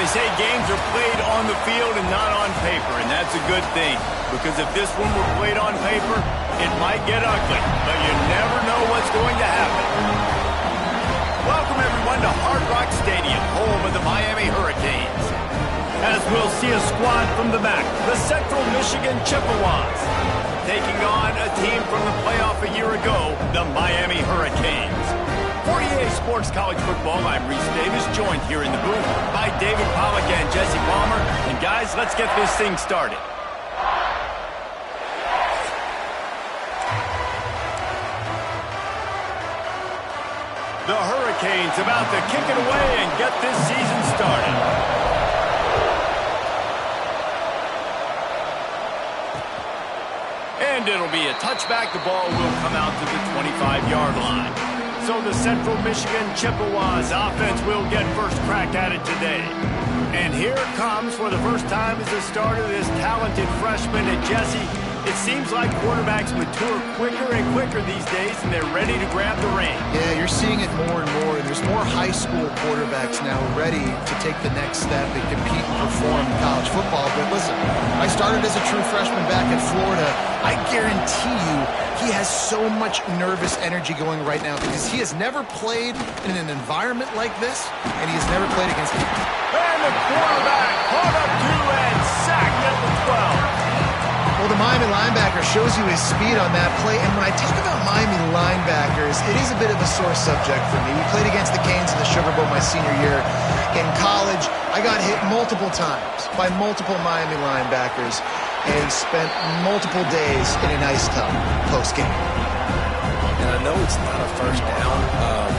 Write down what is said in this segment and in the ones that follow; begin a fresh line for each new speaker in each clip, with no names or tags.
They say games are played on the field and not on paper, and that's a good thing. Because if this one were played on paper, it might get ugly. But you never know what's going to happen. Welcome, everyone, to Hard Rock Stadium, home of the Miami Hurricanes. As we'll see a squad from the back, the Central Michigan Chippewas, taking on a team from the playoff a year ago, the Miami Hurricanes. 48 Sports College Football, I'm Reese Davis, joined here in the booth by David Pollack and Jesse Palmer. And guys, let's get this thing started. The Hurricanes about to kick it away and get this season started. And it'll be a touchback. The ball will come out to the 25-yard line. So the Central Michigan Chippewas offense will get first crack at it today. And here it comes for the first time as the starter, this talented freshman. And Jesse, it seems like quarterbacks mature quicker and quicker these days, and they're ready to grab the reins.
Yeah, you're seeing it more and more. There's more high school quarterbacks now ready to take the next step and compete and perform in college football. But listen, I started as a true freshman back at Florida. I guarantee you he has so much nervous energy going right now because he has never played in an environment like this, and he has never played against him.
And the quarterback caught up to and sacked at the 12.
Well, the Miami linebacker shows you his speed on that play, and when I talk about Miami linebackers, it is a bit of a sore subject for me. We played against the Canes in the Sugar Bowl my senior year. In college, I got hit multiple times by multiple Miami linebackers and spent multiple days in an ice tub post-game.
And I know it's not a first down,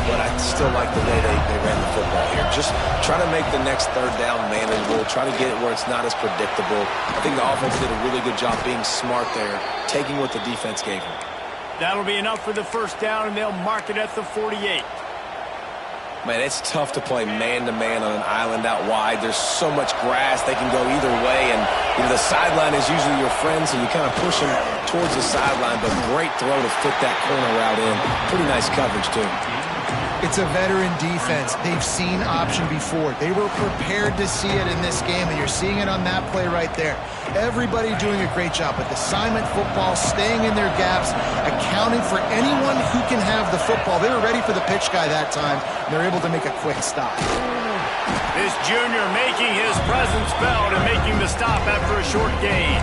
but I still like the way they ran the football here. Just try to make the next third down manageable. Try to get it where it's not as predictable. I think the offense did a really good job being smart there, taking what the defense gave them.
That'll be enough for the first down, and they'll mark it at the 48.
Man, it's tough to play man-to-man on an island out wide. There's so much grass. They can go either way, and the sideline is usually your friend, so you kind of push them towards the sideline, but great throw to fit that corner route in. Pretty nice coverage, too.
It's a veteran defense. They've seen option before. They were prepared to see it in this game, and you're seeing it on that play right there. Everybody doing a great job with assignment football, staying in their gaps, accounting for anyone who can have the football. They were ready for the pitch guy that time, and they're able to make a quick stop.
This junior making his presence felt and making the stop after a short gain.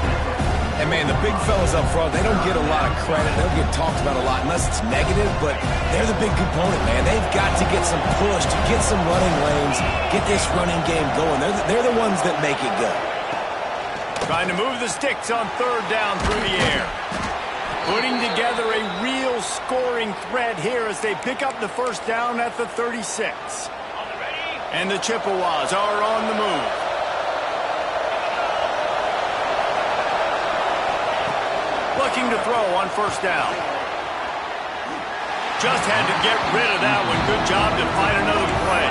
And, man, the big fellas up front, they don't get a lot of credit. They don't get talked about a lot unless it's negative, but they're the big component, man. They've got to get some push, to get some running lanes, get this running game going. They're the ones that make it go.
Trying to move the sticks on third down through the air. Putting together a real scoring threat here as they pick up the first down at the 36. And the Chippewas are on the move. Looking to throw on first down. Just had to get rid of that one. Good job to find another play.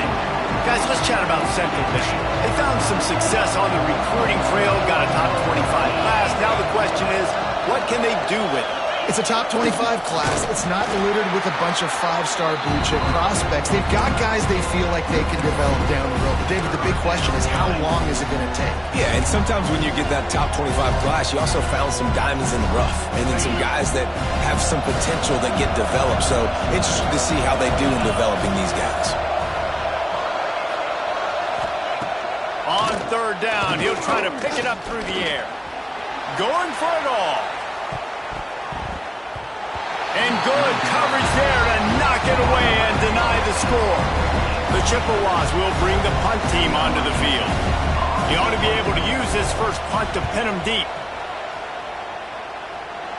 Guys, let's chat about Central Michigan. They found some success on the recruiting trail, got a top 25 class. Now the question is, what can they do with it?
It's a top 25 class. It's not littered with a bunch of five-star blue-chip prospects. They've got guys they feel like they can develop down the road. But, David, the big question is, how long is it going to take?
Yeah, and sometimes when you get that top 25 class, you also found some diamonds in the rough. And then some guys that have some potential that get developed. So, interesting to see how they do in developing these guys.
On third down, he'll try to pick it up through the air. Going for it all. And good coverage there to knock it away and deny the score. The Chippewas will bring the punt team onto the field. He ought to be able to use this first punt to pin him deep.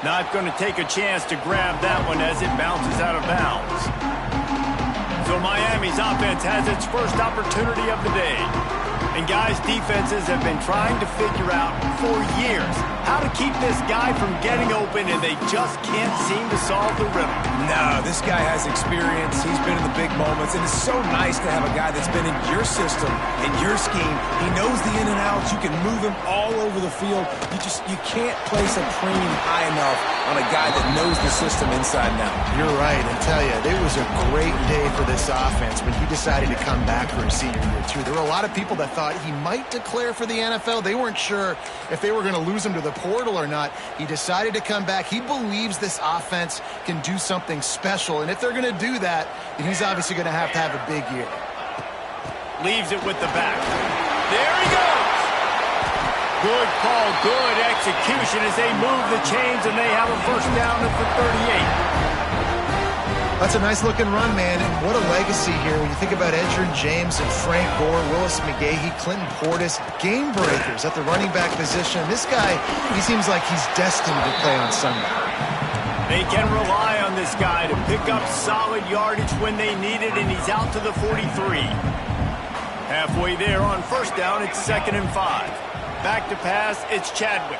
Not going to take a chance to grab that one as it bounces out of bounds. So Miami's offense has its first opportunity of the day. And guys, defenses have been trying to figure out for years how to keep this guy from getting open, and they just can't seem to solve the riddle.
No, this guy has experience. He's been in the big moments, and it's so nice to have a guy that's been in your system, in your scheme. He knows the in and outs. You can move him all over the field. You can't place a premium high enough on a guy that knows the system inside and out.
You're right, and tell you, it was a great day for this offense when he decided to come back for his senior year, too. There were a lot of people that thought thought he might declare for the NFL. They weren't sure if they were going to lose him to the portal or not. He decided to come back. He believes this offense can do something special, and if they're going to do that, then he's obviously going to have a big year.
Leaves it with the back. There he goes! Good call, good execution as they move the chains, and they have a first down at the 38.
That's a nice-looking run, man, and what a legacy here when you think about Edgerrin James and Frank Gore, Willis McGahee, Clinton Portis, game breakers at the running back position. This guy, he seems like he's destined to play on Sunday.
They can rely on this guy to pick up solid yardage when they need it, and he's out to the 43. Halfway there on first down, it's 2nd and 5. Back to pass, it's Chadwick.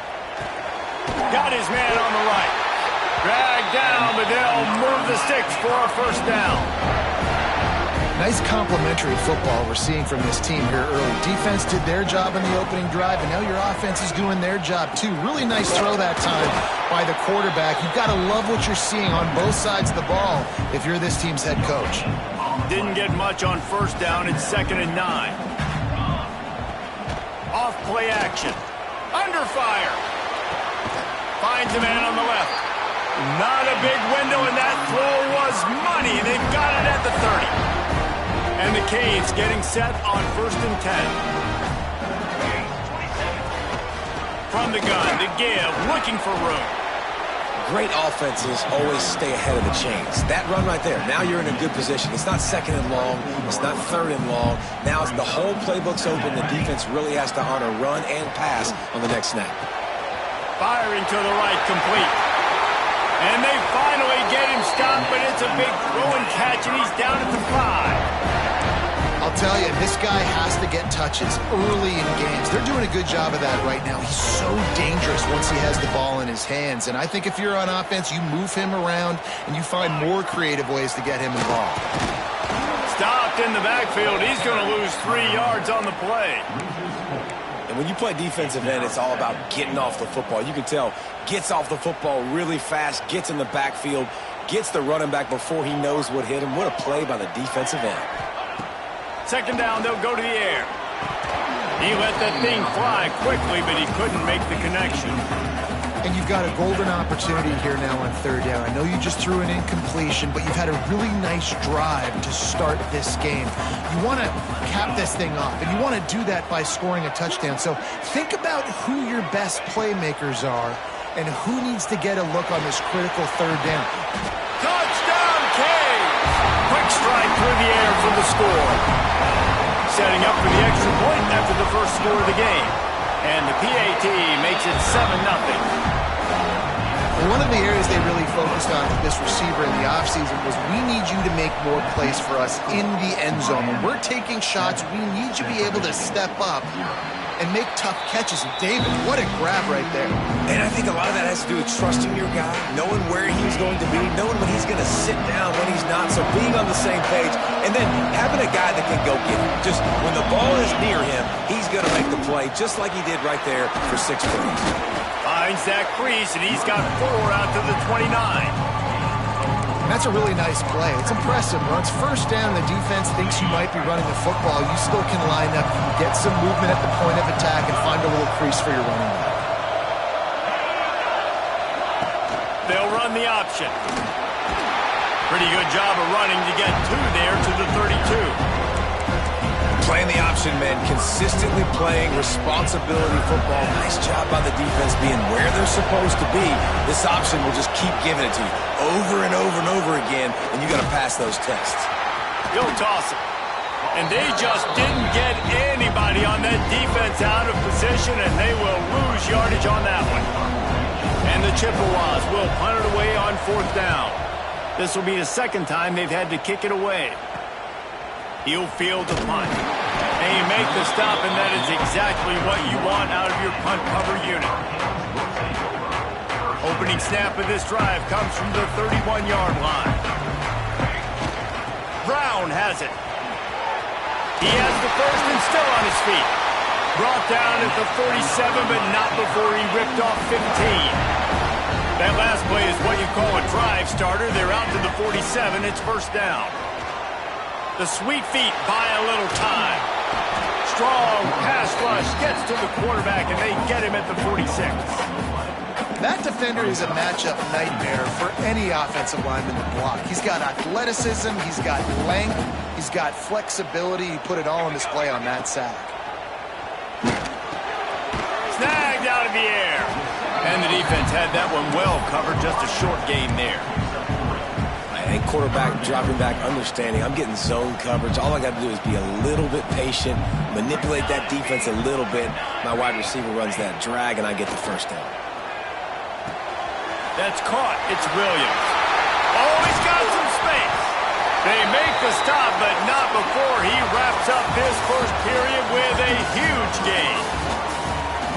Got his man on the right. Dragged down, but they'll move the sticks for a first down.
Nice complimentary football we're seeing from this team here early. Defense did their job in the opening drive, and now your offense is doing their job too. Really nice throw that time by the quarterback. You've got to love what you're seeing on both sides of the ball if you're this team's head coach.
Didn't get much on first down. It's 2nd and 9. Off play action. Under fire. Finds a man on the left. Not a big window, and that throw was money. They've got it at the 30. And the Canes getting set on 1st and 10. From the gun, the give, looking for room.
Great offenses always stay ahead of the chains. That run right there, now you're in a good position. It's not 2nd and long. It's not 3rd and long. Now the whole playbook's open. The defense really has to honor run and pass on the next snap.
Firing to the right, complete. And they finally get him stopped, but it's a big throw and catch, and he's down at the 5.
I'll tell you, this guy has to get touches early in games. They're doing a good job of that right now. He's so dangerous once he has the ball in his hands. And I think if you're on offense, you move him around and you find more creative ways to get him involved.
Stopped in the backfield. He's going to lose 3 yards on the play.
And when you play defensive end, it's all about getting off the football. You can tell, gets off the football really fast, gets in the backfield, gets the running back before he knows what hit him. What a play by the defensive end.
2nd down, they'll go to the air. He let that thing fly quickly, but he couldn't make the connection.
And you've got a golden opportunity here now on 3rd down. I know you just threw an incompletion, but you've had a really nice drive to start this game. You want to cap this thing off, and you want to do that by scoring a touchdown. So think about who your best playmakers are and who needs to get a look on this critical 3rd down.
Touchdown, Canes! Quick strike through the air for the score. Setting up for the extra point after the first score of the game. And the PAT makes it 7-0.
One of the areas they really focused on with this receiver in the offseason was we need you to make more plays for us in the end zone. When we're taking shots, we need you to be able to step up and make tough catches. And David, what a grab right there.
And I think a lot of that has to do with trusting your guy, knowing where he's going to be, knowing when he's going to sit down, when he's not, so being on the same page, and then having a guy that can go get it. Just when the ball is near him, he's going to make the play, just like he did right there for 6 points.
Finds that crease, and he's got 4 out to the 29.
That's a really nice play. It's impressive. Once first down, the defense thinks you might be running the football. You still can line up, get some movement at the point of attack, and find a little crease for your running back.
They'll run the option. Pretty good job of running to get 2 there to the 32.
Playing the option, man, consistently playing responsibility football. Nice job by the defense being where they're supposed to be. This option will just keep giving it to you over and over and over again, and you got to pass those tests.
He'll toss it. And they just didn't get anybody on that defense out of position, and they will lose yardage on that one. And the Chippewas will punt it away on 4th down. This will be the 2nd time they've had to kick it away. He'll field the punt. And you make the stop, and that is exactly what you want out of your punt cover unit. Opening snap of this drive comes from the 31-yard line. Brown has it. He has the first and still on his feet. Brought down at the 47, but not before he ripped off 15. That last play is what you call a drive starter. They're out to the 47. It's first down. The Sweet Feet buy a little time. Strong pass rush gets to the quarterback, and they get him at the 46.
That defender is a matchup nightmare for any offensive lineman to block. He's got athleticism, he's got length, he's got flexibility. He put it all on display on that sack.
Snagged out of the air. And the defense had that one well covered, just a short gain there.
I think quarterback dropping back, understanding I'm getting zone coverage. All I got to do is be a little bit patient, manipulate that defense a little bit. My wide receiver runs that drag, and I get the first down.
That's caught. It's Williams. Oh, he's got some space. They make the stop, but not before he wraps up this first period with a huge gain.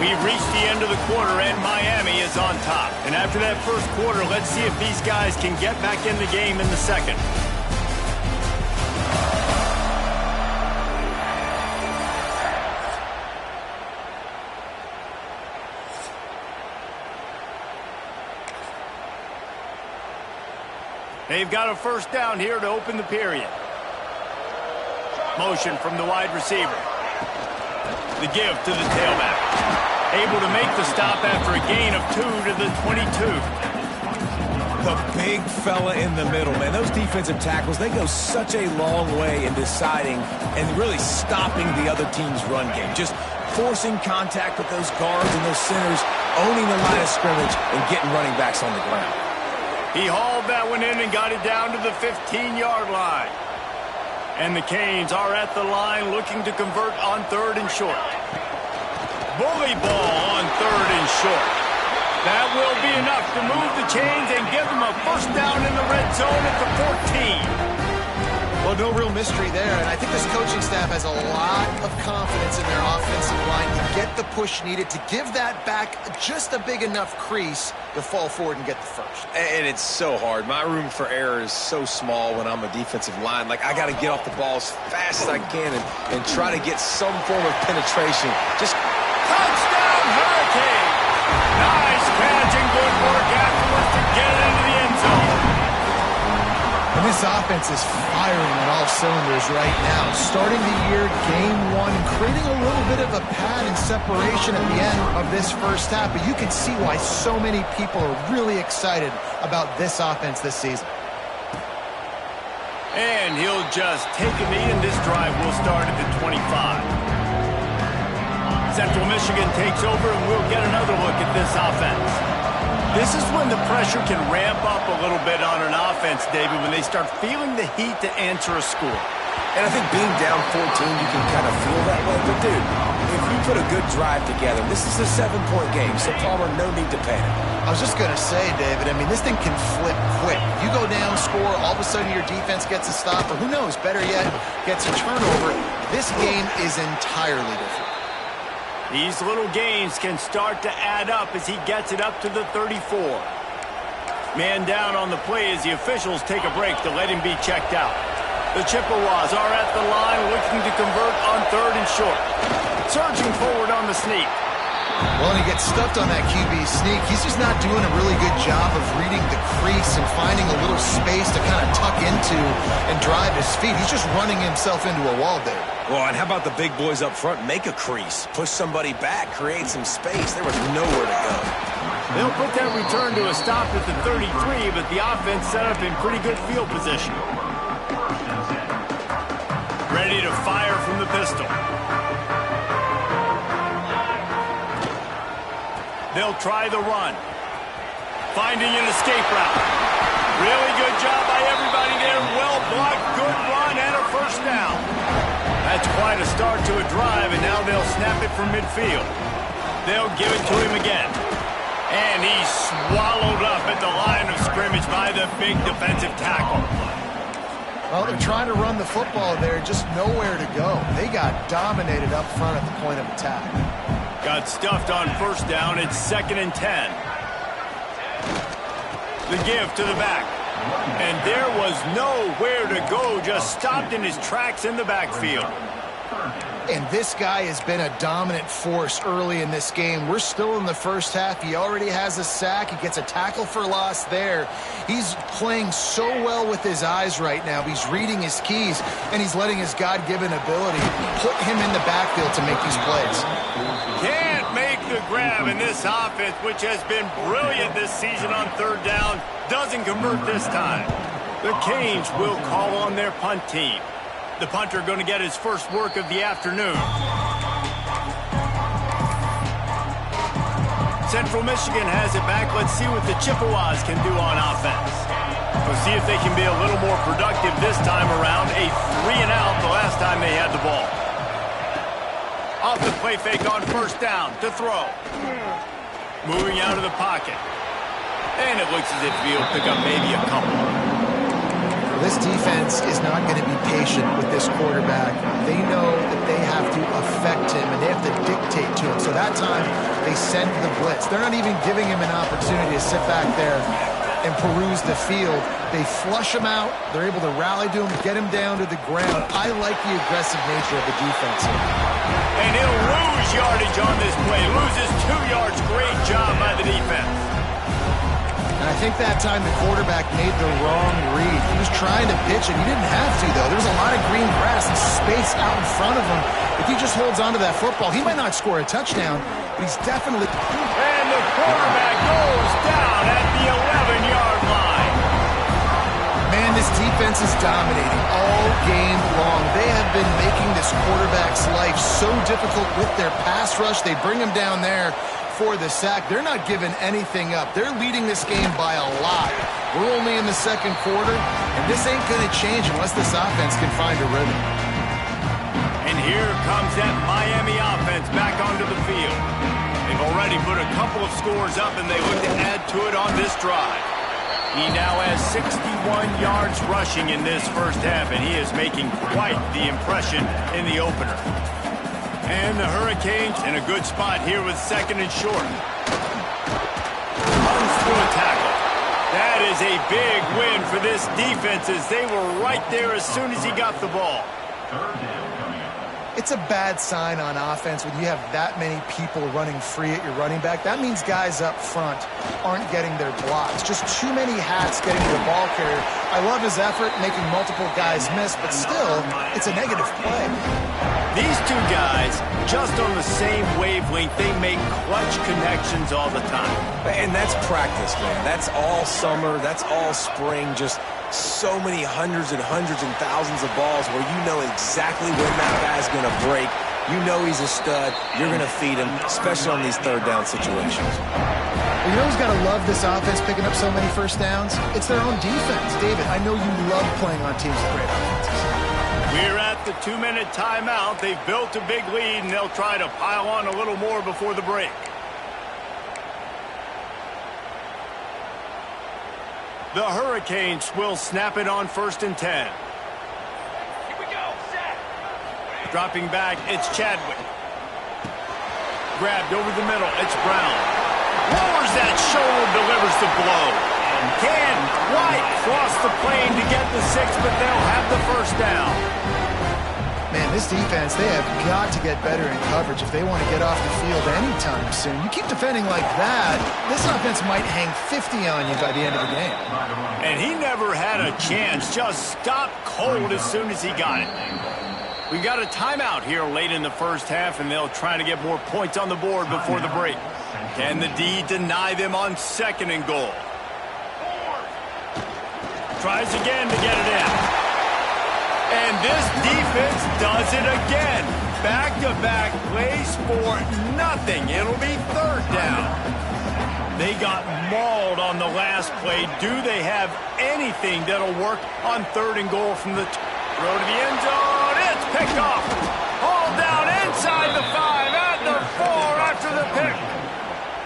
We've reached the end of the quarter, and Miami is on top. And after that first quarter, let's see if these guys can get back in the game in the second. They've got a first down here to open the period. Motion from the wide receiver. The give to the tailback. Able to make the stop after a gain of 2 to the 22.
The big fella in the middle, man. Those defensive tackles, they go such a long way in deciding and really stopping the other team's run game. Just forcing contact with those guards and those centers, owning the line of scrimmage, and getting running backs on the ground.
He hauled that one in and got it down to the 15-yard line. And the Canes are at the line looking to convert on 3rd and short. Bully ball on 3rd and short. That will be enough to move the chains and give them a first down in the red zone at the 14.
Well, no real mystery there, and I think this coaching staff has a lot of confidence in their offensive line to get the push needed to give that back just a big enough crease to fall forward and get the first.
And it's so hard. My room for error is so small when I'm a defensive line. Like, I got to get off the ball as fast as I can and try to get some form of penetration. Just
touchdown, Hurricane! Nice catch and good work afterwards to get it into the end zone.
And this offense is firing on all cylinders right now. Starting the year, game 1, creating a little bit of a pad and separation at the end of this first half. But you can see why so many people are really excited about this offense this season.
And he'll just take a knee, and this drive will start at the 25. Central Michigan takes over, and we'll get another look at this offense. This is when the pressure can ramp up a little bit on an offense, David, when they start feeling the heat to answer a score.
And I think being down 14, you can kind of feel that way. But, dude, if you put a good drive together, this is a 7-point game, so Palmer, no need to panic.
I was just going to say, David, I mean, this thing can flip quick. You go down, score, all of a sudden your defense gets a stop, or who knows, better yet, gets a turnover. This game is entirely different.
These little gains can start to add up as he gets it up to the 34. Man down on the play as the officials take a break to let him be checked out. The Chippewas are at the line looking to convert on 3rd and short. Surging forward on the sneak.
Well, and he gets stuffed on that QB sneak. He's just not doing a really good job of reading the crease and finding a little space to kind of tuck into and drive his feet. He's just running himself into a wall there.
Well, and how about the big boys up front? Make a crease. Push somebody back. Create some space. There was nowhere to go.
They'll put that return to a stop at the 33, but the offense set up in pretty good field position. Ready to fire from the pistol. They'll try the run. Finding an escape route. Really good job by everybody there. Well blocked, good run, and a first down. That's quite a start to a drive, and now they'll snap it from midfield. They'll give it to him again. And he's swallowed up at the line of scrimmage by the big defensive tackle.
Well, they're trying to run the football there, just nowhere to go. They got dominated up front at the point of attack.
Got stuffed on first down. It's 2nd and 10. The give to the back. And there was nowhere to go. Just stopped in his tracks in the backfield.
And this guy has been a dominant force early in this game. We're still in the first half. He already has a sack. He gets a tackle for loss there. He's playing so well with his eyes right now. He's reading his keys, and he's letting his God-given ability put him in the backfield to make these plays.
Can't make the grab, in this offense, which has been brilliant this season on third down, doesn't convert this time. The Canes will call on their punt team. The punter going to get his first work of the afternoon. Central Michigan has it back. Let's see what the Chippewas can do on offense. We'll see if they can be a little more productive this time around. A 3-and-out the last time they had the ball. Off the play fake on first down to throw. Moving out of the pocket. And it looks as if he'll pick up maybe a couple.
This defense is not going to be patient with this quarterback. They know that they have to affect him, and they have to dictate to him. So that time, they send the blitz. They're not even giving him an opportunity to sit back there and peruse the field. They flush him out. They're able to rally to him, get him down to the ground. I like the aggressive nature of the defense here.
And he'll lose yardage on this play. Loses 2 yards. Great job by the defense.
And I think that time the quarterback made the wrong read. He was trying to pitch it. He didn't have to, though. There was a lot of green grass and space out in front of him. If he just holds on to that football, he might not score a touchdown, but he's definitely...
And the quarterback goes down at the 11-yard line.
Man, this defense is dominating all game long. They have been making this quarterback's life so difficult with their pass rush. They bring him down there for the sack. They're not giving anything up. They're leading this game by a lot. We're only in the second quarter, and this ain't going to change unless this offense can find a rhythm.
And here comes that Miami offense back onto the field. They've already put a couple of scores up, and they look to add to it on this drive. He now has 61 yards rushing in this first half, and he is making quite the impression in the opener. And the Hurricanes in a good spot here with second and short. Runs through a tackle. That is a big win for this defense as they were right there as soon as he got the ball.
It's a bad sign on offense when you have that many people running free at your running back. That means guys up front aren't getting their blocks. Just too many hats getting to the ball carrier. I love his effort making multiple guys miss, but still, it's a negative play.
These two guys, just on the same wavelength, they make clutch connections all the time.
And that's practice, man. That's all summer. That's all spring. Just so many hundreds and thousands of balls where you know exactly when that guy's going to break. You know he's a stud. You're going to feed him, especially on these third down situations.
Well, you know who's got to love this offense picking up so many first downs? It's their own defense. David, I know you love playing on teams with great offenses.
We're at the 2-minute timeout. They've built a big lead, and they'll try to pile on a little more before the break. The Hurricanes will snap it on 1st and 10.
Here we go, set.
Dropping back, it's Chadwick. Grabbed over the middle, it's Brown. Lowers that shoulder, delivers the blow. Can't quite cross the plane to get the 6, but they'll have the first down.
Man, this defense, they have got to get better in coverage if they want to get off the field anytime soon. You keep defending like that, this offense might hang 50 on you by the end of the game.
And he never had a chance, just stopped cold as soon as he got it. We got a timeout here late in the first half, and they'll try to get more points on the board before the break. Can the D deny them on 2nd and goal? Tries again to get it in. And this defense does it again. Back-to-back plays for nothing. It'll be 3rd down. They got mauled on the last play. Do they have anything that'll work on 3rd and goal from the throw to the end zone? It's picked off. Hauled down inside the 5 at the 4 after the pick.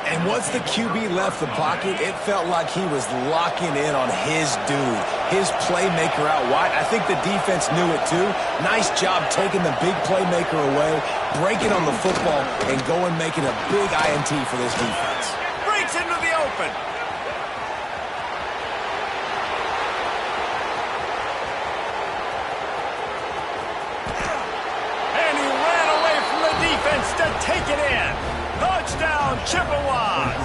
And once the QB left the pocket, it felt like he was locking in on his dude, his playmaker out wide. I think the defense knew it too. Nice job taking the big playmaker away, breaking on the football, and going making a big INT for this defense.
Breaks into the open. And he ran to take it in. Touchdown, Chippewas.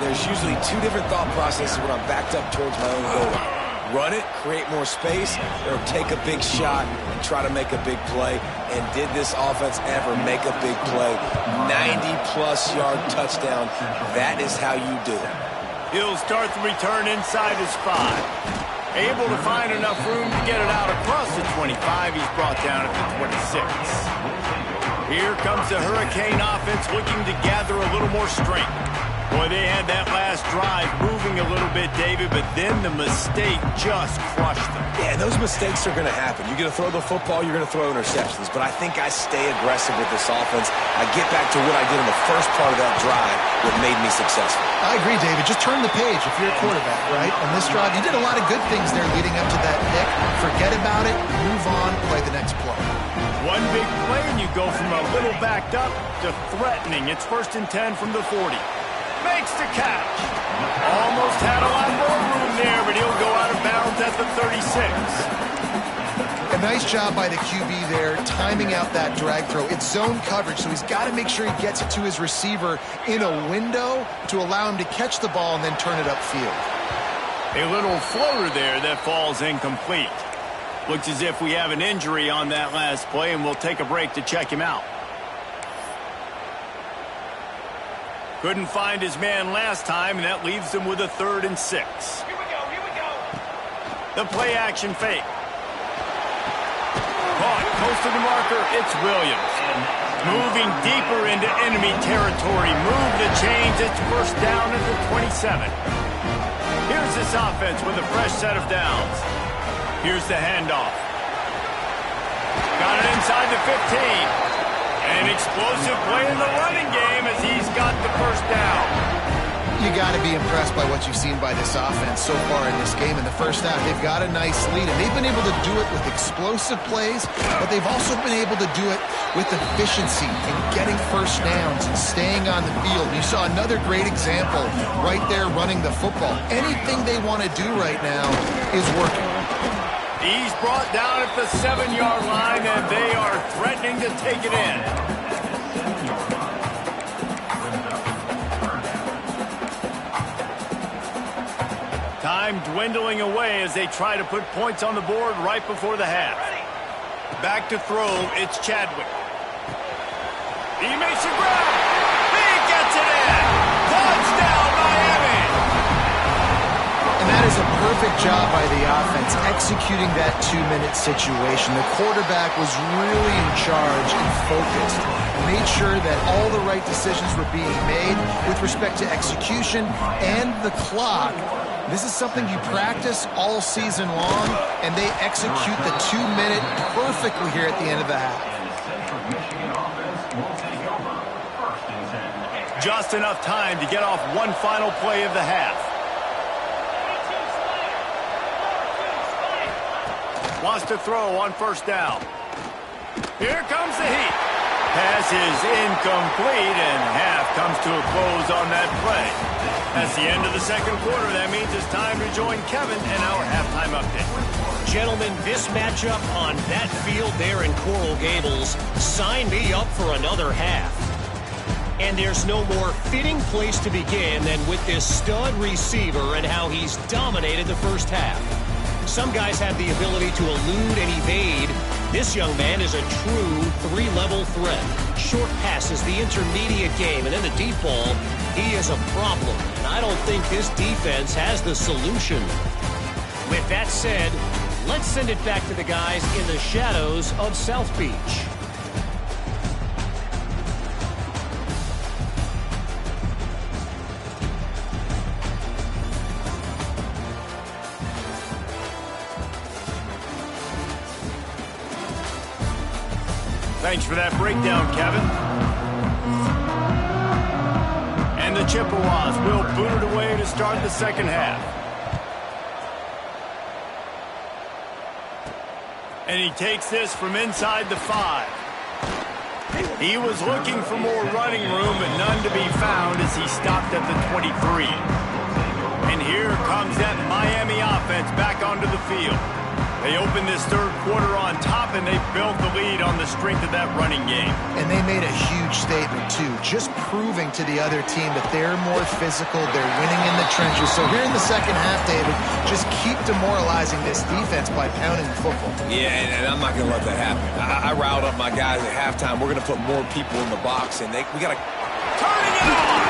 There's usually two different thought processes when I'm backed up towards my own goal line. Run it, create more space, or take a big shot and try to make a big play. And did this offense ever make a big play? 90-plus yard touchdown. That is how you do it.
He'll start the return inside his 5. Able to find enough room to get it out across the 25. He's brought down at the 26. Here comes the Hurricane offense looking to gather a little more strength. Boy, they had that last drive moving a little bit, David, but then the mistake just crushed them.
Yeah, those mistakes are going to happen. You're going to throw the football, you're going to throw interceptions. But I think I stay aggressive with this offense. I get back to what I did in the first part of that drive that made me successful.
I agree, David. Just turn the page if you're a quarterback, right? On this drive, you did a lot of good things there leading up to that pick. Forget about it, move on, play the next play.
One big play, and you go from a little backed up to threatening. It's 1st and 10 from the 40. Makes the catch. Almost had a lot more room there, but he'll go out of bounds at the 36.
A nice job by the QB there, timing out that drag throw. It's zone coverage, so he's got to make sure he gets it to his receiver in a window to allow him to catch the ball and then turn it upfield.
A little floater there that falls incomplete. Looks as if we have an injury on that last play, and we'll take a break to check him out. Couldn't find his man last time, and that leaves him with a 3rd and 6.
Here we go, here we go.
The play action fake. Caught close to the marker, it's Williams. Moving deeper into enemy territory. Move the chains, it's 1st down at the 27. Here's this offense with a fresh set of downs. Here's the handoff. Got it inside the 15. An explosive play in the running game as he's got the 1st down.
You got to be impressed by what you've seen by this offense so far in this game. In the first half, they've got a nice lead, and they've been able to do it with explosive plays, but they've also been able to do it with efficiency and getting 1st downs and staying on the field. You saw another great example right there running the football. Anything they want to do right now is working.
He's brought down at the 7-yard line, and they are threatening to take it in. Time dwindling away as they try to put points on the board right before the half. Back to throw, it's Chadwick. He makes a grab. He gets it in. Touchdown, Miami.
And that is a perfect job by the offense, executing that 2-minute situation. The quarterback was really in charge and focused, made sure that all the right decisions were being made with respect to execution and the clock. This is something you practice all season long, and they execute the 2-minute perfectly here at the end of the half.
Just enough time to get off one final play of the half. Wants to throw on 1st down. Here comes the heat. Pass is incomplete, and half comes to a close on that play. That's the end of the 2nd quarter. That means it's time to join Kevin and our halftime update.
Gentlemen, this matchup on that field there in Coral Gables, sign me up for another half. And there's no more fitting place to begin than with this stud receiver and how he's dominated the first half. Some guys have the ability to elude and evade. This young man is a true 3-level threat. Short passes, the intermediate game, and then the deep ball. He is a problem, and I don't think this defense has the solution. With that said, let's send it back to the guys in the shadows of South Beach.
Thanks for that breakdown, Kevin. And the Chippewas will boot it away to start the 2nd half. And he takes this from inside the 5. He was looking for more running room, but none to be found as he stopped at the 23. And here comes that Miami offense back onto the field. They opened this third quarter on top, and they built the lead on the strength of that running game.
And they made a huge statement, too, just proving to the other team that they're more physical, they're winning in the trenches. So here in the second half, David, just keep demoralizing this defense by pounding the football.
Yeah, and I'm not going to let that happen. I riled up my guys at halftime. We're going to put more people in the box, and we got to...
Turning it on!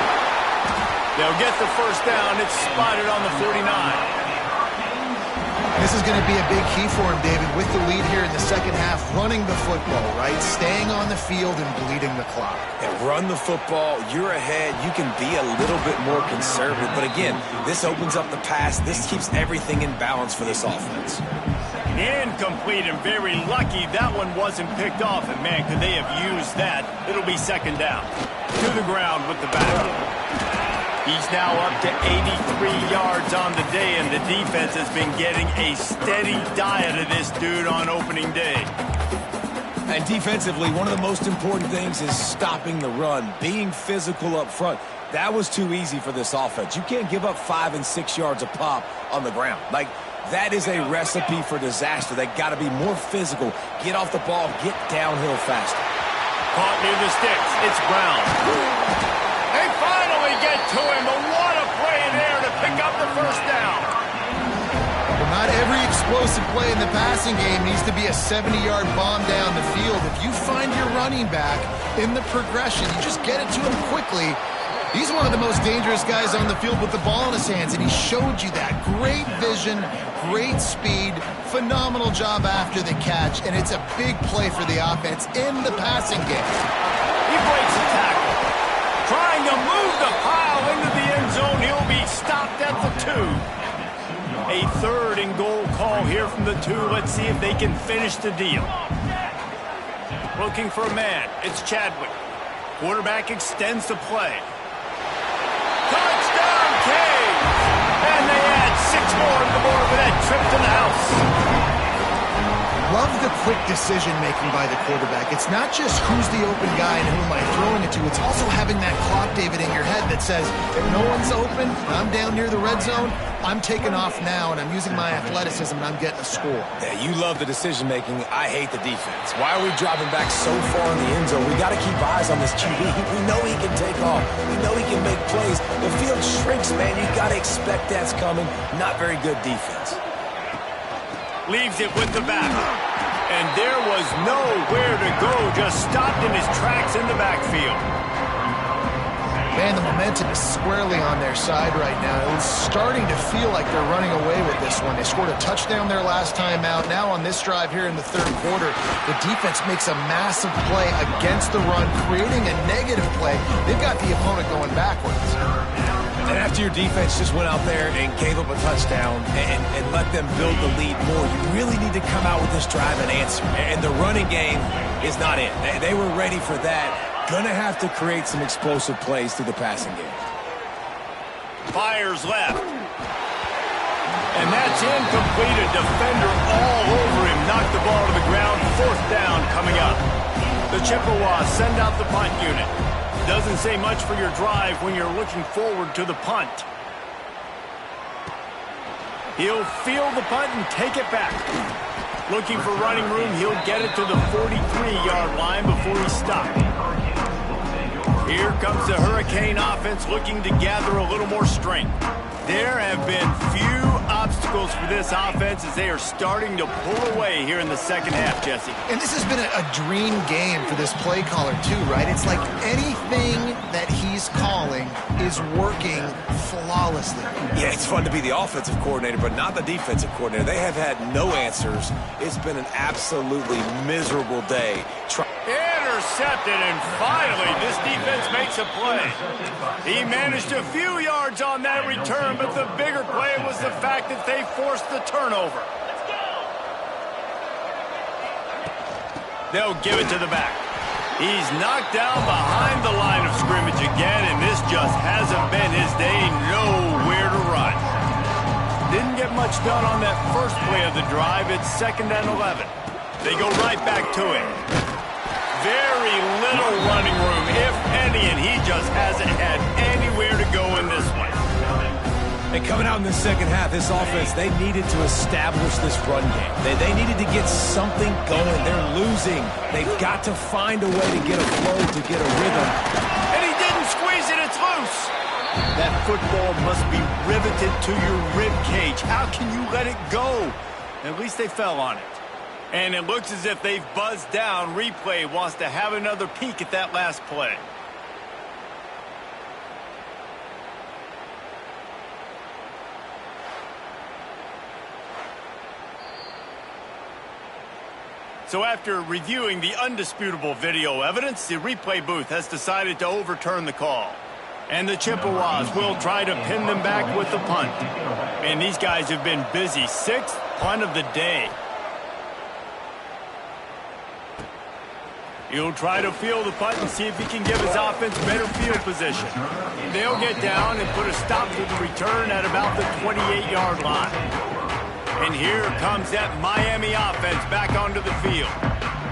They'll get the first down. It's spotted on the 49.
This is going to be a big key for him, David, with the lead here in the second half, running the football, right? Staying on the field and bleeding the clock.
And run the football. You're ahead. You can be a little bit more conservative. But again, this opens up the pass. This keeps everything in balance for this offense.
Incomplete, and very lucky that one wasn't picked off. And, man, could they have used that? It'll be second down. To the ground with the back. He's now up to 83 yards on the day, and the defense has been getting a steady diet of this dude on opening day.
And defensively, one of the most important things is stopping the run, being physical up front. That was too easy for this offense. You can't give up 5 and 6 yards a pop on the ground. Like, that is a recipe for disaster. They got to be more physical, get off the ball, get downhill faster.
Caught near the sticks. It's Brown. They finally get to him, but what a play there to pick up the first down.
Well, not every explosive play in the passing game needs to be a 70-yard bomb down the field. If you find your running back in the progression, you just get it to him quickly. He's one of the most dangerous guys on the field with the ball in his hands, and he showed you that. Great vision, great speed, phenomenal job after the catch, and it's a big play for the offense in the passing game.
He breaks the tackle. Trying to move the pile into the end zone. He'll be stopped at the 2. A third and goal call here from the 2. Let's see if they can finish the deal. Looking for a man. It's Chadwick. Quarterback extends the play. Touchdown, Canes! And they add 6 more to the board with that trip to the house.
Love the quick decision-making by the quarterback. It's not just who's the open guy and who am I throwing it to. It's also having that clock, David, in your head that says, if no one's open, I'm down near the red zone, I'm taking off now, and I'm using my athleticism, and I'm getting a score.
Yeah, you love the decision-making. I hate the defense. Why are we dropping back so far in the end zone? We got to keep eyes on this QB. We know he can take off. We know he can make plays. The field shrinks, man. You got to expect that's coming. Not very good defense.
Leaves it with the back. And there was nowhere to go. Just stopped in his tracks in the backfield.
Man, the momentum is squarely on their side right now. It's starting to feel like they're running away with this one. They scored a touchdown their last time out. Now on this drive here in the third quarter, the defense makes a massive play against the run, creating a negative play. They've got the opponent going backwards.
And after your defense just went out there and gave up a touchdown and let them build the lead more, you really need to come out with this drive and answer. And the running game is not it. They were ready for that. Gonna have to create some explosive plays through the passing game.
Fires left. And that's incomplete. A defender all over him. Knocked the ball to the ground. Fourth down coming up. The Chippewas send out the punt unit. Doesn't say much for your drive when you're looking forward to the punt. He'll field the punt and take it back. Looking for running room, he'll get it to the 43-yard line before he's stopped. Here comes the Hurricane offense looking to gather a little more strength. There have been few obstacles for this offense as they are starting to pull away here in the second half, Jesse.
And this has been a dream game for this play caller too, right? It's like anything that he's calling is working flawlessly.
Yeah, it's fun to be the offensive coordinator, but not the defensive coordinator. They have had no answers. It's been an absolutely miserable day.
Intercepted, and finally this defense makes a play. He managed a few yards on that return, but the bigger play was the fact that they forced the turnover. They'll give it to the back. He's knocked down behind the line of scrimmage again, and this just hasn't been his day. Nowhere to run. Didn't get much done on that first play of the drive. It's 2nd and 11. They go right back to it. Very little running room, if any, and he just hasn't had anywhere to go in this one.
And coming out in the second half, this offense, they needed to establish this run game. They needed to get something going. They're losing. They've got to find a way to get a flow, to get a rhythm.
And he didn't squeeze it. It's loose. That football must be riveted to your rib cage. How can you let it go? At least they fell on it. And it looks as if they've buzzed down. Replay wants to have another peek at that last play. So after reviewing the undisputable video evidence, the replay booth has decided to overturn the call. And the Chippewas will try to pin them back with the punt. And these guys have been busy. 6th punt of the day. He'll try to field the punt and see if he can give his offense better field position. They'll get down and put a stop to the return at about the 28-yard line. And here comes that Miami offense back onto the field.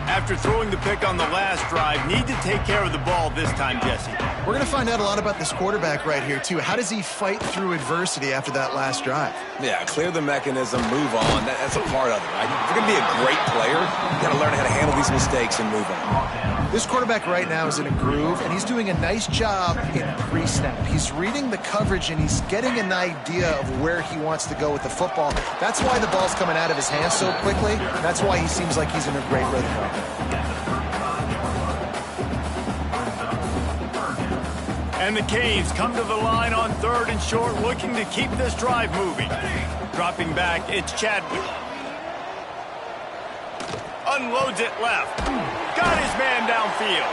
After throwing the pick on the last drive, need to take care of the ball this time, Jesse.
We're going to find out a lot about this quarterback right here, too. How does he fight through adversity after that last drive?
Yeah, clear the mechanism, move on. That's a part of it, right? If you're going to be a great player, you got to learn how to handle these mistakes and move on.
This quarterback right now is in a groove, and he's doing a nice job in pre-snap. He's reading the coverage, and he's getting an idea of where he wants to go with the football. That's why the ball's coming out of his hands so quickly. That's why he seems like he's in a great rhythm right now.
And the Canes come to the line on 3rd and short, looking to keep this drive moving. Dropping back, it's Chadwick. Unloads it left. Got his man downfield.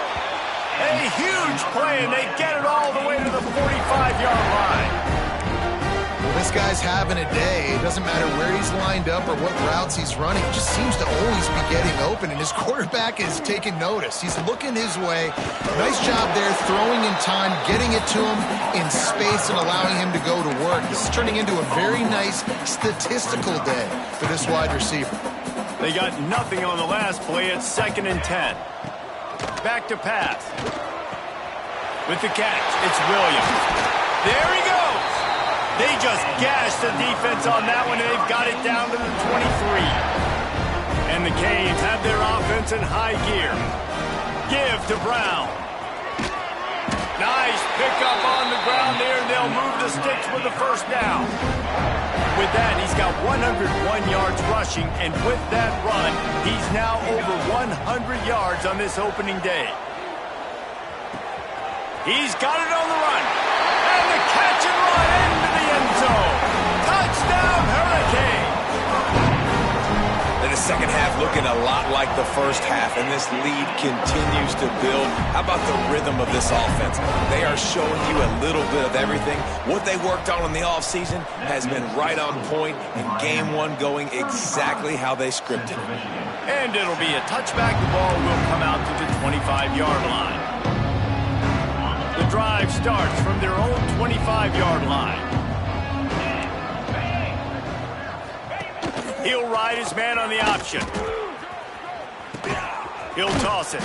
A huge play, and they get it all the way to the 45-yard line.
This guy's having a day. It doesn't matter where he's lined up or what routes he's running. He just seems to always be getting open, and his quarterback is taking notice. He's looking his way. Nice job there, throwing in time, getting it to him in space and allowing him to go to work. This is turning into a very nice statistical day for this wide receiver.
They got nothing on the last play. It's 2nd and 10. Back to pass. With the catch, it's Williams. There he goes. They just gashed the defense on that one, and they've got it down to the 23. And the Canes have their offense in high gear. Give to Brown. Nice pickup on the ground there, and they'll move the sticks with the first down. With that, he's got 101 yards rushing, and with that run, he's now over 100 yards on this opening day. He's got it on the run. And the catch and run into the end zone. Touchdown, Hurricane.
And the second half looking a lot like the first half, and this lead continues to build. How about the rhythm of this offense? They are showing you a little bit of everything. What they worked on in the offseason has been right on point, and game one going exactly how they scripted it.
And it'll be a touchback. The ball will come out to the 25-yard line. The drive starts from their own 25-yard line. He'll ride his man on the option. He'll toss it.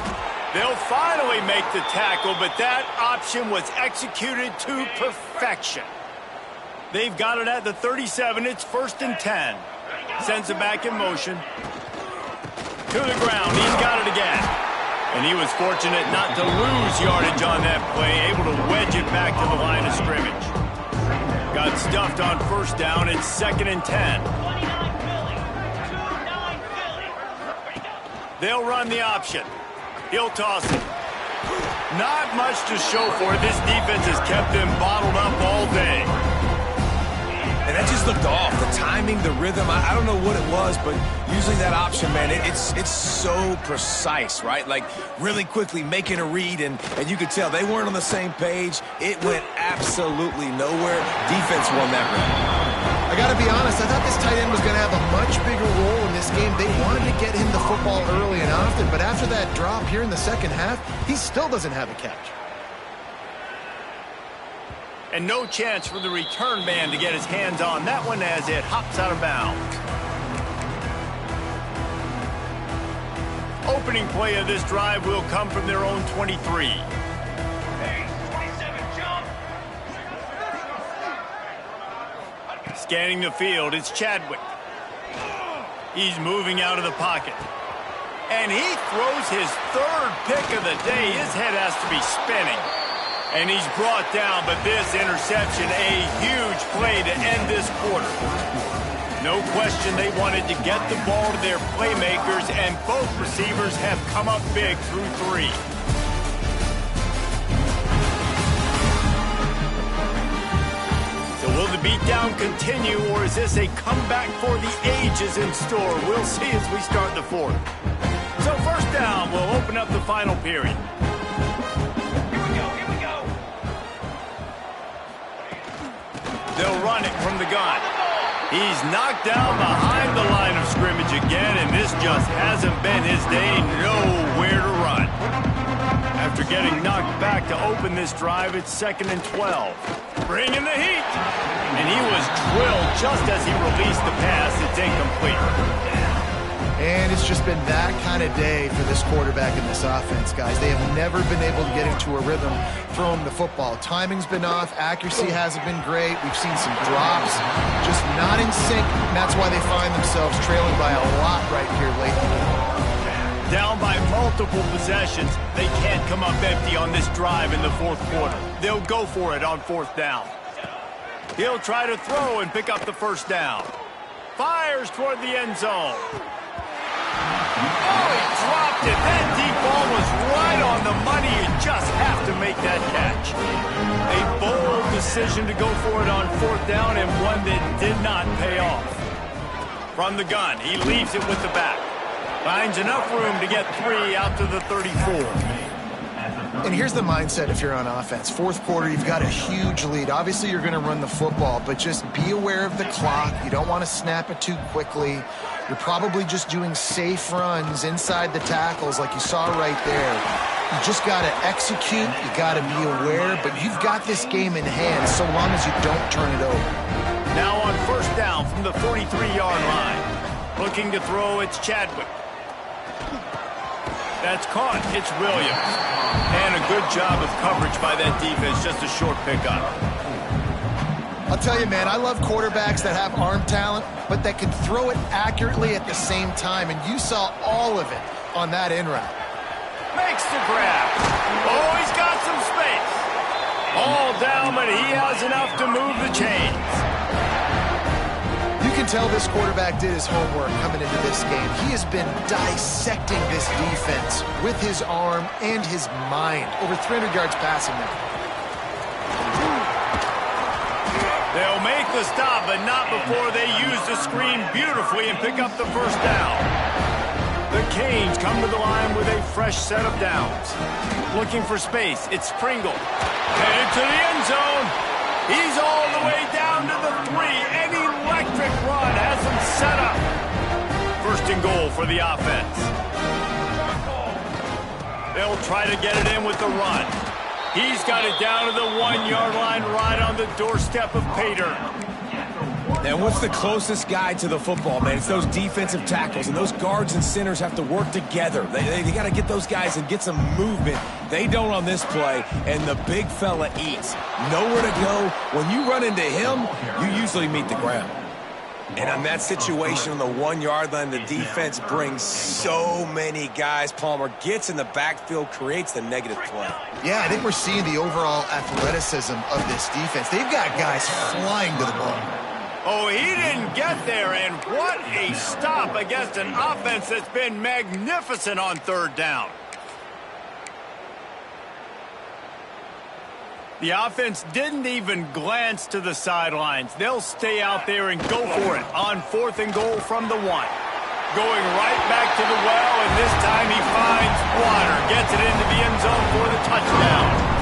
They'll finally make the tackle, but that option was executed to perfection. They've got it at the 37. It's 1st and 10. Sends it back in motion. To the ground. He's got it again. And he was fortunate not to lose yardage on that play, able to wedge it back to the line of scrimmage. Got stuffed on 1st down. It's 2nd and 10. They'll run the option. He'll toss it. Not much to show for it. This defense has kept them bottled up all day.
And that just looked off. The timing, the rhythm, I don't know what it was, but using that option, man, it's so precise, right? Like really quickly making a read, and you could tell they weren't on the same page. It went absolutely nowhere. Defense won that round.
I got to be honest, I thought this tight end was going to have a much bigger role in this game. They wanted to get him the football early and often, but after that drop here in the second half, he still doesn't have a catch.
And no chance for the return man to get his hands on that one as it hops out of bounds. Opening play of this drive will come from their own 23. Scanning the field, it's Chadwick. He's moving out of the pocket. And he throws his third pick of the day. His head has to be spinning. And he's brought down, but this interception, a huge play to end this quarter. No question they wanted to get the ball to their playmakers, and both receivers have come up big through 3. So will the beatdown continue, or is this a comeback for the ages in store? We'll see as we start the 4th. So first down, we'll open up the final period. They'll run it from the gun. He's knocked down behind the line of scrimmage again, and this just hasn't been his day. Nowhere to run. After getting knocked back to open this drive, it's 2nd and 12. Bringing the heat. And he was drilled just as he released the pass. It's incomplete.
And it's just been that kind of day for this quarterback and this offense, guys. They have never been able to get into a rhythm throwing the football. Timing's been off. Accuracy hasn't been great. We've seen some drops, just not in sync. And that's why they find themselves trailing by a lot right here lately.
Down by multiple possessions, they can't come up empty on this drive in the 4th quarter. They'll go for it on 4th down. He'll try to throw and pick up the 1st down. Fires toward the end zone. Oh, he dropped it. That deep ball was right on the money. You just have to make that catch. A bold decision to go for it on 4th down, and one that did not pay off. From the gun, he leaves it with the back. Finds enough room to get 3 out to the 34.
And here's the mindset if you're on offense. 4th quarter, you've got a huge lead. Obviously, you're going to run the football, but just be aware of the clock. You don't want to snap it too quickly. You're probably just doing safe runs inside the tackles like you saw right there. You just got to execute. You got to be aware, but you've got this game in hand so long as you don't turn it over.
Now on 1st down from the 43-yard line. Looking to throw, it's Chadwick. That's caught. It's Williams. And a good job of coverage by that defense. Just a short pickup.
I'll tell you, man, I love quarterbacks that have arm talent, but that can throw it accurately at the same time. And you saw all of it on that in route.
Makes the grab. Oh, he's got some space. All down, but he has enough to move the chains.
You can tell this quarterback did his homework coming into this game. He has been dissecting this defense with his arm and his mind. Over 300 yards passing now.
They'll make the stop, but not before they use the screen beautifully and pick up the 1st down. The Canes come to the line with a fresh set of downs. Looking for space, it's Pringle. Headed to the end zone. He's all the way down to the 3. An electric run has them set up. 1st and goal for the offense. They'll try to get it in with the run. He's got it down to the 1-yard line right on the doorstep of Pater.
And what's the closest guy to the football, man? It's those defensive tackles, and those guards and centers have to work together. They got to get those guys and get some movement. They don't on this play, and the big fella eats. Nowhere to go. When you run into him, you usually meet the ground. And on that situation on the 1-yard line, the defense brings so many guys. Palmer gets in the backfield, creates the negative play.
Yeah, I think we're seeing the overall athleticism of this defense. They've got guys flying to the ball.
Oh, he didn't get there, and what a stop against an offense that's been magnificent on 3rd down. The offense didn't even glance to the sidelines. They'll stay out there and go for it on 4th and goal from the 1. Going right back to the well, and this time he finds water. Gets it into the end zone for the touchdown.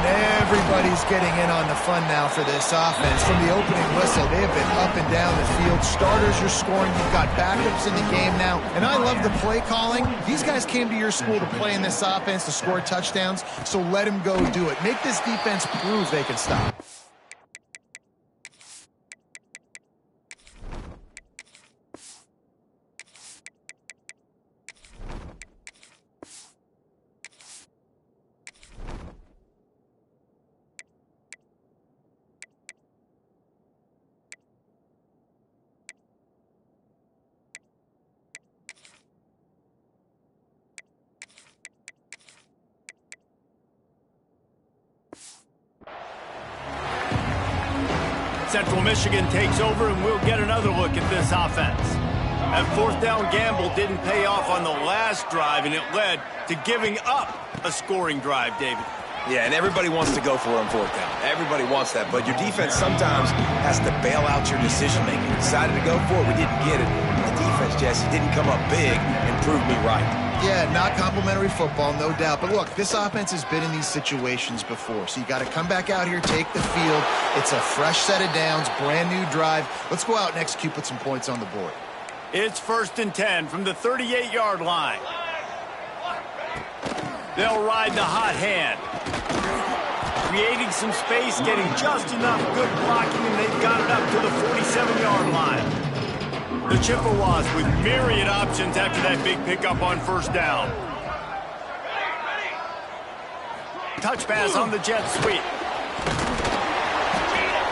And everybody's getting in on the fun now for this offense. From the opening whistle, they have been up and down the field. Starters are scoring. You've got backups in the game now. And I love the play calling. These guys came to your school to play in this offense to score touchdowns, so let them go do it. Make this defense prove they can stop.
Central Michigan takes over, and we'll get another look at this offense. That fourth down gamble didn't pay off on the last drive, and it led to giving up a scoring drive, David.
Yeah, and everybody wants to go for it on fourth down. Everybody wants that, but your defense sometimes has to bail out your decision-making. We decided to go for it. We didn't get it. The defense, Jesse, didn't come up big and prove me right.
Yeah, not complimentary football, no doubt. But look, this offense has been in these situations before, so you got to come back out here, take the field. It's a fresh set of downs, brand new drive. Let's go out and execute, put some points on the board.
It's 1st and 10 from the 38-yard line. They'll ride the hot hand. Creating some space, getting just enough good blocking, and they've got it up to the 47-yard line. The Chippewas with myriad options after that big pickup on first down. Touch pass on the jet sweep.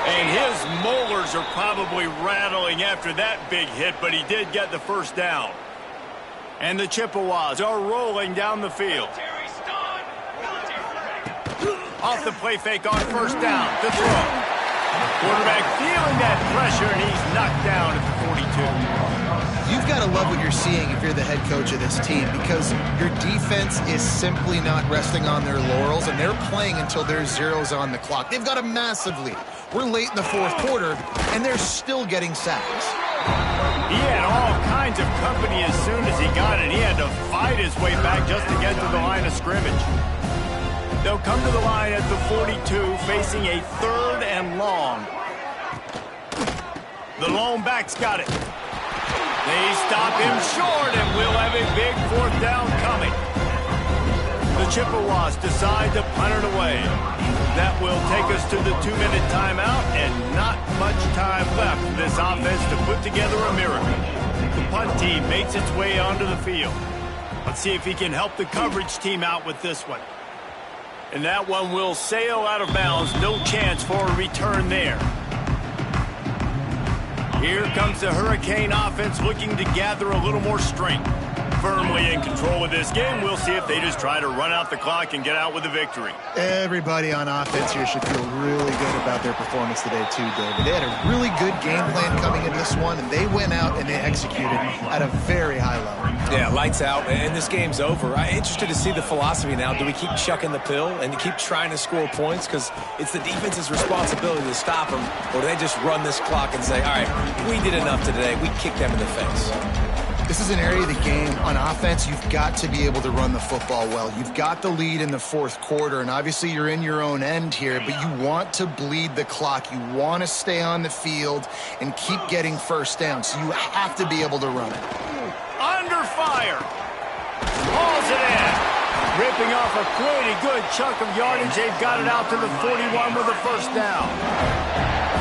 And his molars are probably rattling after that big hit, but he did get the first down. And the Chippewas are rolling down the field. Off the play fake on first down to throw. Quarterback feeling that pressure, and he's knocked down at the 42.
You've got to love what you're seeing if you're the head coach of this team, because your defense is simply not resting on their laurels, and they're playing until there's zeros on the clock. They've got a massive lead. We're late in the fourth quarter, and they're still getting sacks.
He had all kinds of company as soon as he got it. He had to fight his way back just to get to the line of scrimmage. They'll come to the line at the 42, facing a 3rd and long. The lone back's got it. They stop him short, and we'll have a big 4th down coming. The Chippewas decide to punt it away. That will take us to the 2-minute timeout, and not much time left for this offense to put together a miracle. The punt team makes its way onto the field. Let's see if he can help the coverage team out with this one. And that one will sail out of bounds. No chance for a return there. Here comes the Hurricane offense looking to gather a little more strength. Firmly in control of this game. We'll see if they just try to run out the clock and get out with a victory.
Everybody on offense here should feel really good about their performance today too, David. They had a really good game plan coming in this one, and they went out and they executed at a very high level.
Yeah, lights out, and this game's over. I'm interested to see the philosophy now. Do we keep chucking the pill and keep trying to score points because it's the defense's responsibility to stop them, or do they just run this clock and say, all right, we did enough today. We kicked them in the face.
This is an area of the game on offense you've got to be able to run the football well. You've got the lead in the fourth quarter, and obviously you're in your own end here, but you want to bleed the clock. You want to stay on the field and keep getting first down, so you have to be able to run it.
Under fire. Hauls it in. Ripping off a pretty good chunk of yardage. They've got it out to the 41 with a first down.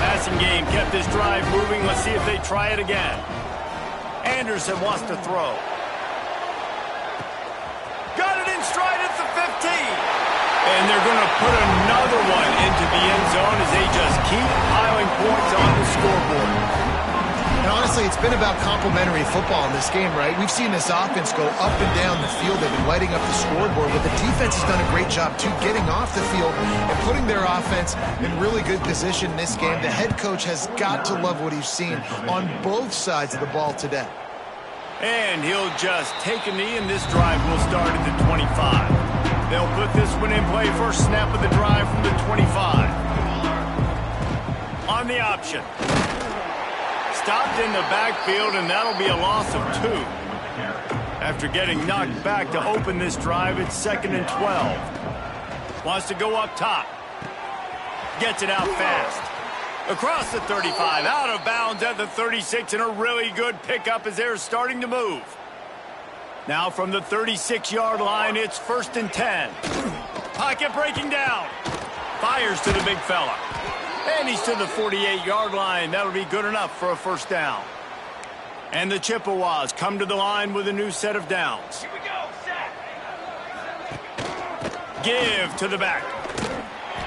Passing game kept this drive moving. Let's see if they try it again. Anderson wants to throw. Got it in stride at the 15. And they're going to put another one into the end zone as they just keep piling points on the scoreboard.
And honestly, it's been about complementary football in this game, right? We've seen this offense go up and down the field. They've been lighting up the scoreboard, but the defense has done a great job, too, getting off the field and putting their offense in really good position in this game. The head coach has got to love what he's seen on both sides of the ball today.
And he'll just take a knee, and this drive will start at the 25. They'll put this one in play. First snap of the drive from the 25. On the option. Stopped in the backfield, and that'll be a loss of 2. After getting knocked back to open this drive, it's 2nd and 12. Wants to go up top. Gets it out fast. Across the 35, out of bounds at the 36, and a really good pickup as they're starting to move. Now from the 36-yard line, it's 1st and 10. Pocket breaking down. Fires to the big fella. And he's to the 48-yard line. That'll be good enough for a first down. And the Chippewas come to the line with a new set of downs.
Here we go, set.
Give to the back.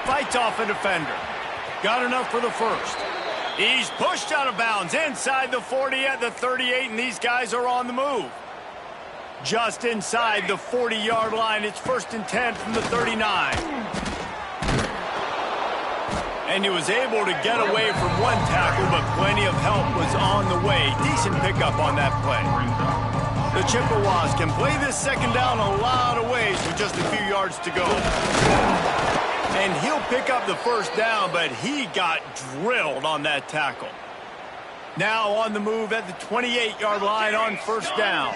Fights off a defender. Got enough for the first. He's pushed out of bounds inside the 40 at the 38, and these guys are on the move. Just inside the 40-yard line, it's 1st and 10 from the 39. And he was able to get away from one tackle, but plenty of help was on the way. Decent pickup on that play. The Chippewas can play this second down a lot of ways with just a few yards to go. And he'll pick up the first down, but he got drilled on that tackle. Now on the move at the 28-yard line on first down.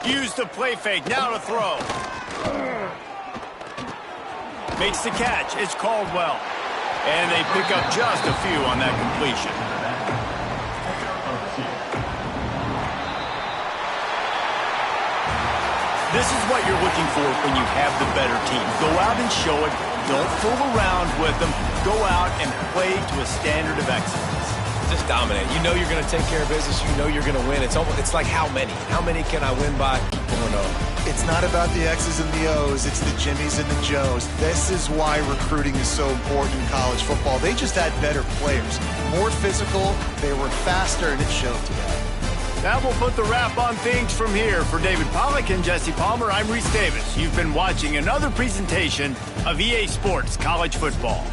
Use the play fake, now to throw. Makes the catch, it's Caldwell. And they pick up just a few on that completion. This is what you're looking for when you have the better team. Go out and show it. Don't fool around with them. Go out and play to a standard of excellence.
Just dominate. You know you're going to take care of business. You know you're going to win. It's like how many? How many can I win by? Keep going on.
It's not about the X's and the O's. It's the Jimmies and the Joes. This is why recruiting is so important in college football. They just had better players. More physical. They were faster, and it showed today.
That will put the wrap on things from here. For David Pollack and Jesse Palmer, I'm Reese Davis. You've been watching another presentation of EA Sports College Football.